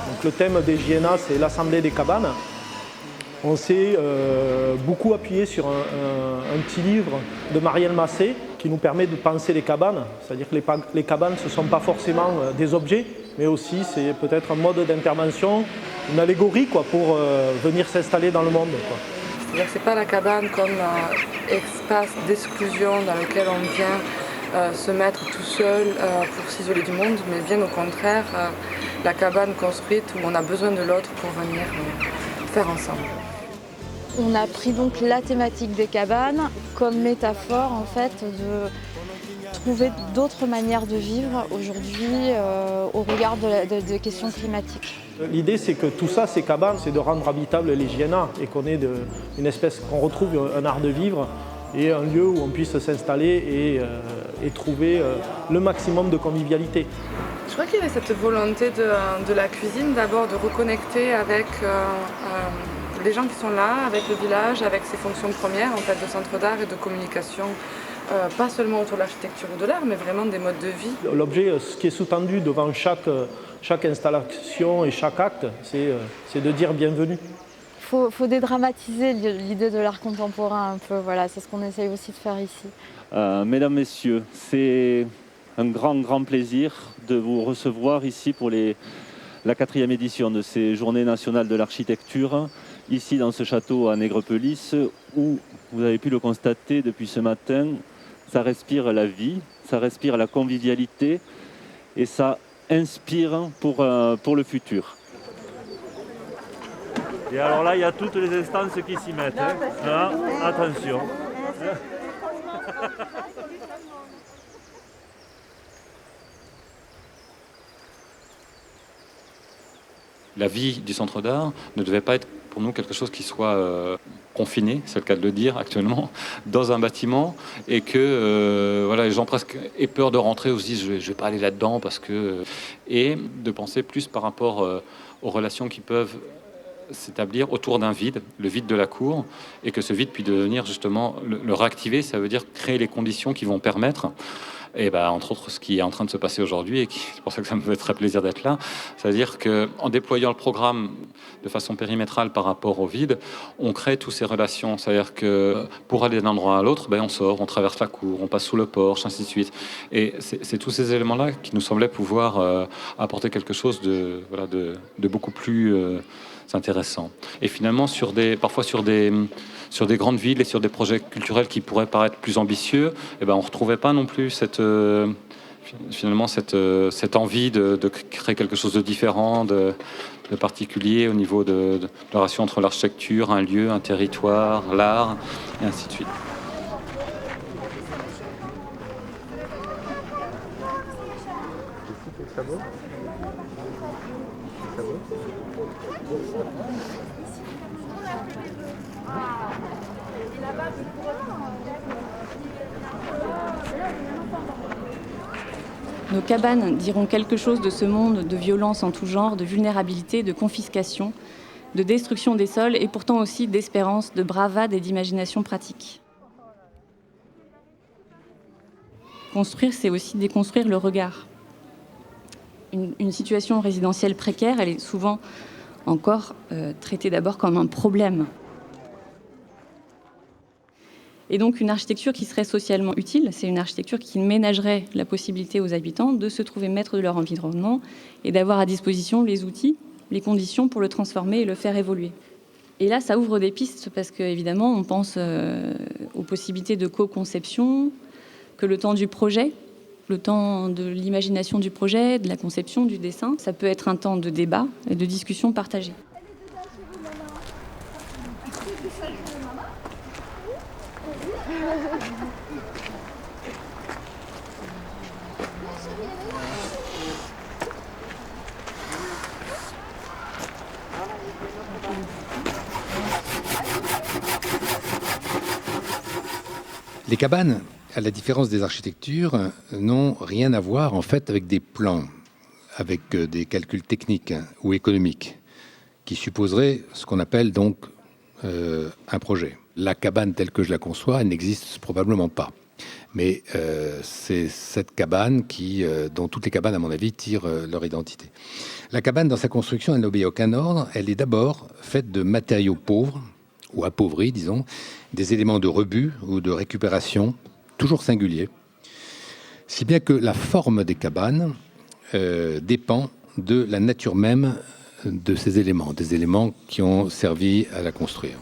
Donc, le thème des JNA, c'est l'Assemblée des cabanes. On s'est beaucoup appuyé sur un petit livre de Marielle Massé qui nous permet de penser les cabanes. C'est-à-dire que les cabanes, ce ne sont pas forcément des objets, mais aussi c'est peut-être un mode d'intervention, une allégorie pour venir s'installer dans le monde. C'est-à-dire que ce n'est pas la cabane comme espace d'exclusion dans lequel on vient se mettre tout seul pour s'isoler du monde, mais bien au contraire, la cabane construite où on a besoin de l'autre pour venir faire ensemble. On a pris donc la thématique des cabanes comme métaphore en fait de trouver d'autres manières de vivre aujourd'hui au regard de questions climatiques. L'idée c'est que tout ça, ces cabanes, c'est de rendre habitables les JNA et qu'on ait une espèce, qu'on retrouve un art de vivre et un lieu où on puisse s'installer et trouver le maximum de convivialité. Je crois qu'il y avait cette volonté de la cuisine d'abord de reconnecter avec les gens qui sont là, avec le village, avec ses fonctions premières en fait, de centre d'art et de communication, pas seulement autour de l'architecture ou de l'art, mais vraiment des modes de vie. L'objet, ce qui est sous-tendu devant chaque installation et chaque acte, c'est de dire bienvenue. Il faut dédramatiser l'idée de l'art contemporain un peu, voilà, c'est ce qu'on essaye aussi de faire ici. Mesdames, Messieurs, c'est un grand plaisir de vous recevoir ici pour la 4e édition de ces Journées nationales de l'architecture, ici dans ce château à Nègrepelisse, où vous avez pu le constater depuis ce matin, ça respire la vie, ça respire la convivialité et ça inspire pour le futur. Et alors là, il y a toutes les instances qui s'y mettent. Hein. Attention. La vie du centre d'art ne devait pas être pour nous quelque chose qui soit confiné, c'est le cas de le dire actuellement, dans un bâtiment et que les gens presque aient peur de rentrer ou se disent je vais pas aller là-dedans parce que... Et de penser plus par rapport aux relations qui peuvent s'établir autour d'un vide, le vide de la cour, et que ce vide puisse devenir justement le réactiver, ça veut dire créer les conditions qui vont permettre, et entre autres ce qui est en train de se passer aujourd'hui, et c'est pour ça que ça me fait très plaisir d'être là, c'est-à-dire qu'en déployant le programme de façon périmétrale par rapport au vide, on crée toutes ces relations, c'est-à-dire que pour aller d'un endroit à l'autre, on sort, on traverse la cour, on passe sous le porche, ainsi de suite, et c'est tous ces éléments-là qui nous semblaient pouvoir apporter quelque chose de beaucoup plus... intéressant. Et finalement, parfois sur des grandes villes et sur des projets culturels qui pourraient paraître plus ambitieux, on ne retrouvait pas non plus cette envie de créer quelque chose de différent, de particulier au niveau de la relation entre l'architecture, un lieu, un territoire, l'art, et ainsi de suite. Nos cabanes diront quelque chose de ce monde de violence en tout genre, de vulnérabilité, de confiscation, de destruction des sols et pourtant aussi d'espérance, de bravade et d'imagination pratique. Construire, c'est aussi déconstruire le regard. Une situation résidentielle précaire, elle est souvent encore traitée d'abord comme un problème. Et donc une architecture qui serait socialement utile, c'est une architecture qui ménagerait la possibilité aux habitants de se trouver maîtres de leur environnement et d'avoir à disposition les outils, les conditions pour le transformer et le faire évoluer. Et là, ça ouvre des pistes parce qu'évidemment, on pense aux possibilités de co-conception, que le temps du projet, le temps de l'imagination du projet, de la conception, du dessin, ça peut être un temps de débat et de discussion partagée. Les cabanes, à la différence des architectures, n'ont rien à voir en fait avec des plans, avec des calculs techniques ou économiques, qui supposeraient ce qu'on appelle donc un projet. La cabane telle que je la conçois, elle n'existe probablement pas. Mais c'est cette cabane dont toutes les cabanes, à mon avis, tirent leur identité. La cabane, dans sa construction, elle n'obéit à aucun ordre. Elle est d'abord faite de matériaux pauvres, ou appauvris, disons, des éléments de rebut ou de récupération, toujours singuliers. Si bien que la forme des cabanes dépend de la nature même de ces éléments, des éléments qui ont servi à la construire.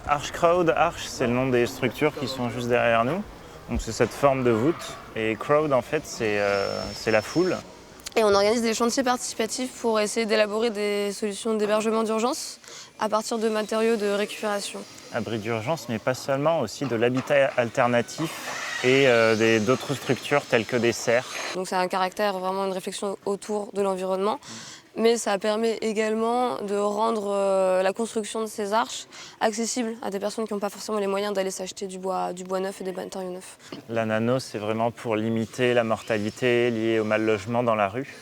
Archcrowd, arch, c'est le nom des structures qui sont juste derrière nous. Donc c'est cette forme de voûte. Et crowd, en fait, c'est la foule. Et on organise des chantiers participatifs pour essayer d'élaborer des solutions d'hébergement d'urgence à partir de matériaux de récupération. Abri d'urgence, mais pas seulement, aussi de l'habitat alternatif et d'autres structures telles que des serres. Donc ça a un caractère, vraiment une réflexion autour de l'environnement. Mais ça permet également de rendre la construction de ces arches accessible à des personnes qui n'ont pas forcément les moyens d'aller s'acheter du bois neuf et des matériaux neufs. La nano, c'est vraiment pour limiter la mortalité liée au mal logement dans la rue.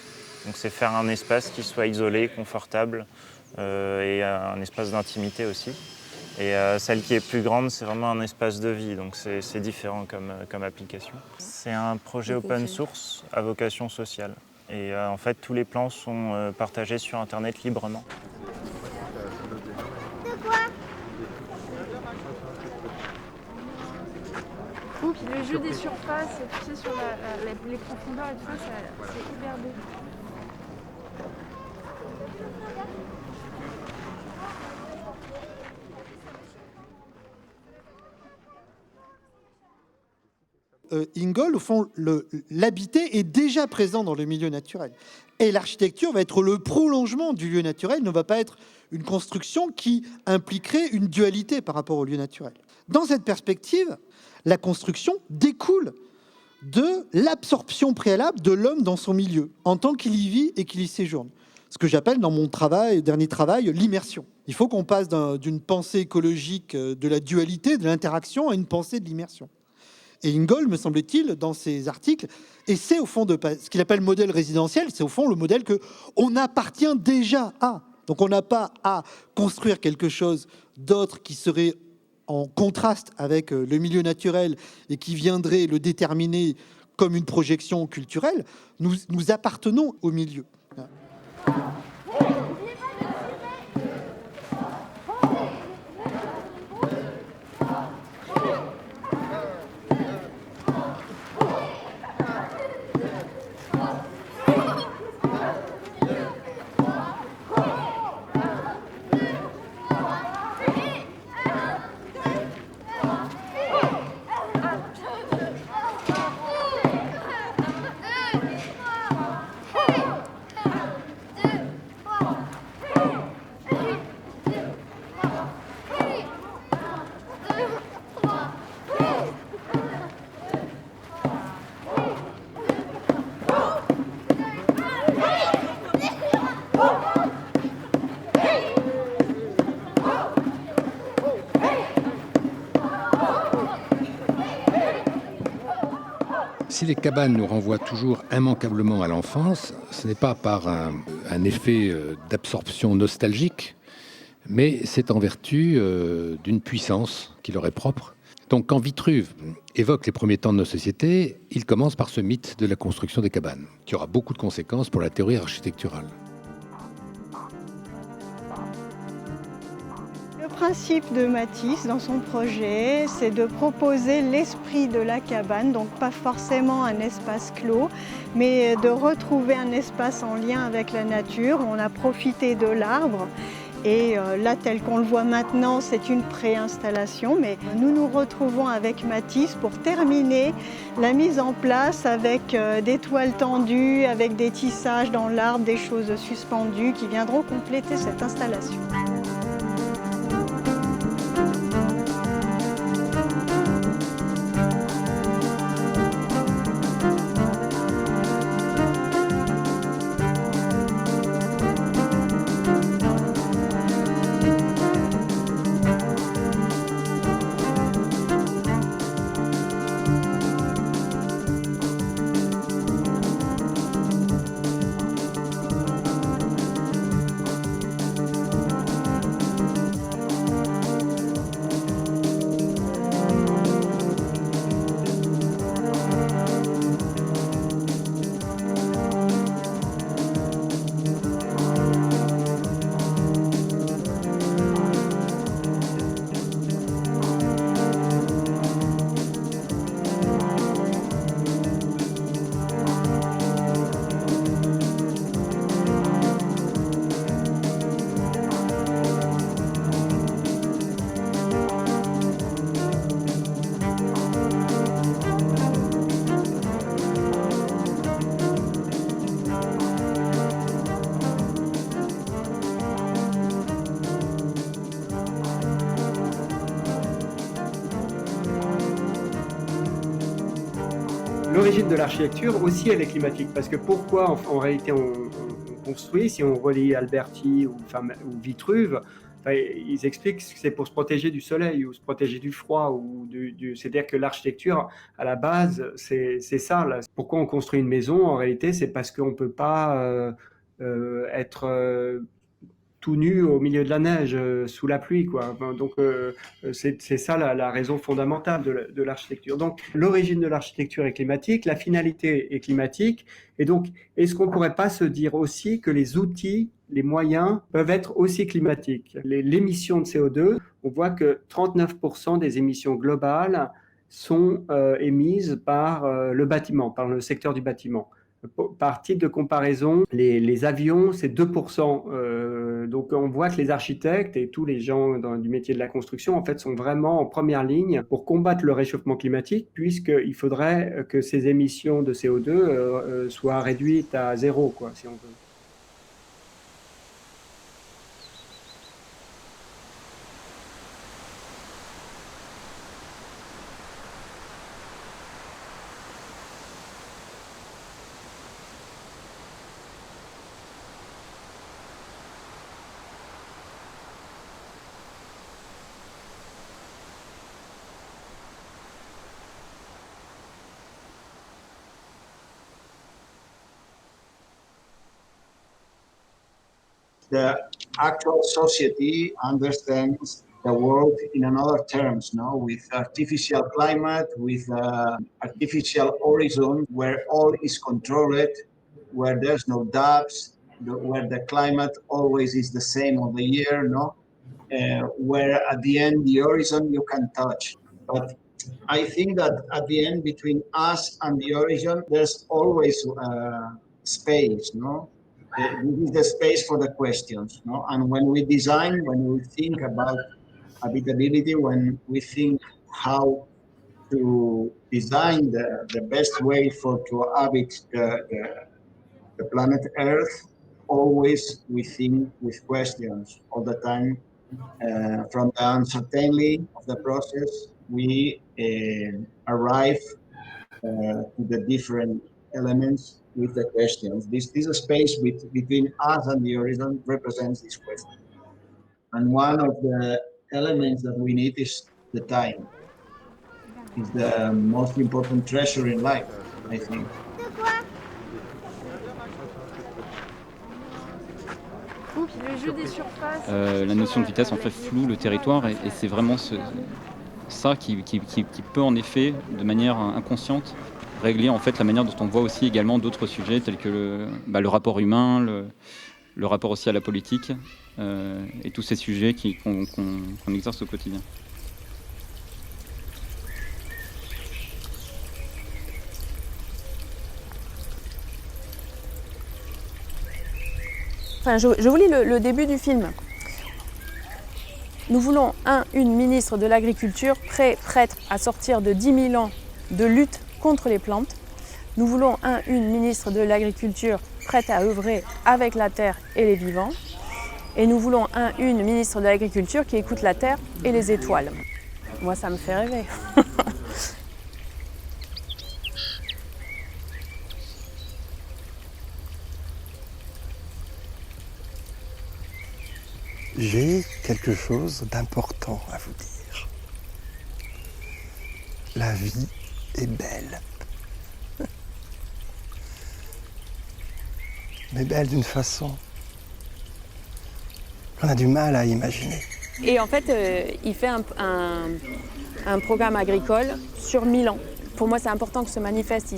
Donc c'est faire un espace qui soit isolé, confortable et un espace d'intimité aussi. Et celle qui est plus grande, c'est vraiment un espace de vie, donc c'est différent comme application. C'est un projet open source à vocation sociale. Et en fait, tous les plans sont partagés sur Internet librement. Puis le jeu des surfaces, tu sais, sur les profondeurs et tout ça, c'est hyper beau. Ingold, au fond, l'habité est déjà présent dans le milieu naturel. Et l'architecture va être le prolongement du lieu naturel, ne va pas être une construction qui impliquerait une dualité par rapport au lieu naturel. Dans cette perspective, la construction découle de l'absorption préalable de l'homme dans son milieu, en tant qu'il y vit et qu'il y séjourne. Ce que j'appelle dans mon dernier travail, l'immersion. Il faut qu'on passe d'une pensée écologique de la dualité, de l'interaction, à une pensée de l'immersion. Et Ingold, me semble-t-il, dans ses articles, essaie au fond de ce qu'il appelle modèle résidentiel, c'est au fond le modèle qu'on appartient déjà à. Donc on n'a pas à construire quelque chose d'autre qui serait en contraste avec le milieu naturel et qui viendrait le déterminer comme une projection culturelle. Nous appartenons au milieu. Si les cabanes nous renvoient toujours immanquablement à l'enfance, ce n'est pas par un effet d'absorption nostalgique, mais c'est en vertu d'une puissance qui leur est propre. Donc quand Vitruve évoque les premiers temps de nos sociétés, il commence par ce mythe de la construction des cabanes, qui aura beaucoup de conséquences pour la théorie architecturale. Le principe de Matisse dans son projet, c'est de proposer l'esprit de la cabane, donc pas forcément un espace clos, mais de retrouver un espace en lien avec la nature. On a profité de l'arbre et là, tel qu'on le voit maintenant, c'est une préinstallation, mais nous nous retrouvons avec Matisse pour terminer la mise en place avec des toiles tendues, avec des tissages dans l'arbre, des choses suspendues qui viendront compléter cette installation. l'origine de l'architecture aussi, elle est climatique. Parce que pourquoi, en réalité, on construit, si on relie Alberti ou Vitruve, ils expliquent que c'est pour se protéger du soleil ou se protéger du froid. C'est-à-dire que l'architecture, à la base, c'est ça. Là. Pourquoi on construit une maison, en réalité, c'est parce qu'on ne peut pas être tout nu au milieu de la neige, sous la pluie, quoi. Donc c'est ça la raison fondamentale de l'architecture. Donc l'origine de l'architecture est climatique, la finalité est climatique, et donc est-ce qu'on ne pourrait pas se dire aussi que les outils, les moyens peuvent être aussi climatiques? L'émission de CO2, on voit que 39% des émissions globales sont émises par le bâtiment, par le secteur du bâtiment. Par titre de comparaison, les avions, c'est 2%. Donc on voit que les architectes et tous les gens du métier de la construction, en fait, sont vraiment en première ligne pour combattre le réchauffement climatique, puisqu'il faudrait que ces émissions de CO2 soient réduites à zéro, quoi, si on veut. The actual society understands the world in another terms, no? With artificial climate, with artificial horizon, where all is controlled, where there's no doubts, where the climate always is the same of the year, no? Where at the end, the horizon you can touch. But I think that at the end, between us and the horizon, there's always space, no? This is the space for the questions, no? And when we design, when we think about habitability, when we think how to design the best way to habit the planet Earth, always we think with questions all the time. From the uncertainty of the process, we arrive to the different elements with the questions. This space between us and the horizon represents this question. And one of the elements that we need is the time. It's the most important treasure in life, I think. Le jeu des surfaces. La notion de vitesse en fait floue le territoire et c'est vraiment ça qui peut en effet, de manière inconsciente, régler en fait la manière dont on voit aussi également d'autres sujets tels que le rapport humain, le rapport aussi à la politique et tous ces sujets qu'on exerce au quotidien. Enfin, je vous lis le début du film. Nous voulons une ministre de l'Agriculture prête à sortir de 10 000 ans de lutte contre les plantes. Nous voulons une ministre de l'Agriculture prête à œuvrer avec la terre et les vivants. Et nous voulons une ministre de l'Agriculture qui écoute la terre et les étoiles. Moi, ça me fait rêver. J'ai quelque chose d'important à vous dire. La vie est belle. Mais belle d'une façon qu'on a du mal à imaginer. Et en fait, il fait un programme agricole sur 1000 ans. Pour moi, c'est important que ce manifeste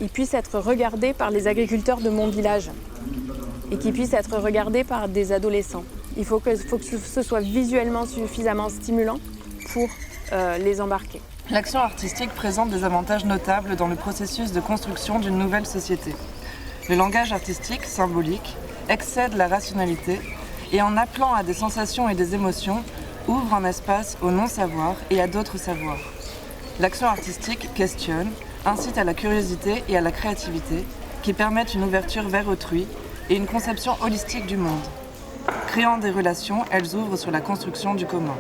il puisse être regardé par les agriculteurs de mon village et qu'il puisse être regardé par des adolescents. Il faut que ce soit visuellement suffisamment stimulant pour les embarquer. L'action artistique présente des avantages notables dans le processus de construction d'une nouvelle société. Le langage artistique, symbolique, excède la rationalité et en appelant à des sensations et des émotions, ouvre un espace au non-savoir et à d'autres savoirs. L'action artistique questionne, incite à la curiosité et à la créativité qui permettent une ouverture vers autrui et une conception holistique du monde. Créant des relations, elles ouvrent sur la construction du commun.